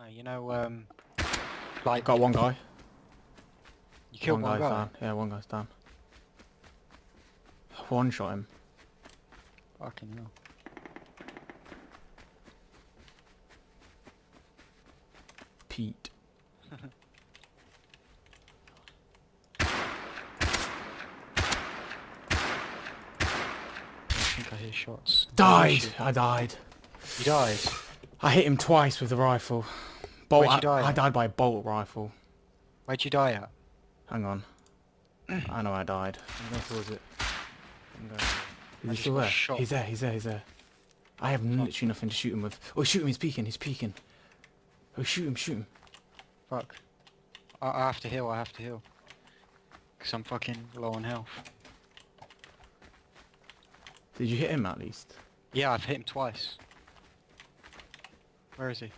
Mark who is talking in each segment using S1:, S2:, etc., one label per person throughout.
S1: You know, like
S2: Got one guy.
S1: you killed one
S2: guy's
S1: guy.
S2: down. Yeah, one guy's down. One shot him.
S1: Fucking hell.
S2: Pete.
S1: I think I hear shots.
S2: Died! I died.
S1: You died?
S2: I hit him twice with the rifle. Bolt.
S1: Where'd you die
S2: I
S1: at?
S2: died by a bolt rifle.
S1: Where'd you die at?
S2: Hang on. I know I died. I'm going towards it. Is
S1: I
S2: he
S1: just
S2: still
S1: got
S2: there?
S1: shot.
S2: He's there, he's there, he's there. I have literally nothing to shoot him with. Oh, shoot him, he's peeking, he's peeking. Oh, shoot him, shoot him.
S1: Fuck. I have to heal, I have to heal. Because I'm fucking low on health.
S2: Did you hit him at least?
S1: Yeah, I've hit him twice. Where is he? Is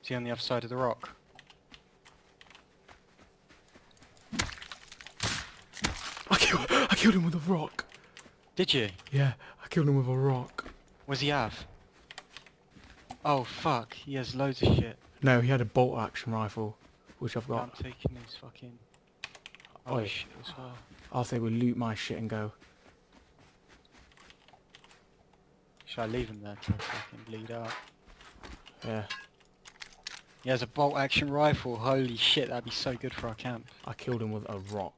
S1: he on the other side of the rock?
S2: I killed him with a rock.
S1: Did you?
S2: Yeah, I killed him with a rock.
S1: What does he have? Oh fuck, he has loads of shit.
S2: No, he had a bolt action rifle, which I've
S1: Yeah,
S2: got.
S1: I'm taking his fucking... Oh
S2: Oi.
S1: shit as well.
S2: I'll say we'll loot my shit and go.
S1: Should I leave him there to fucking bleed out?
S2: Yeah,
S1: He has a bolt action rifle, holy shit, that'd be so good for our camp.
S2: I killed him with a rock.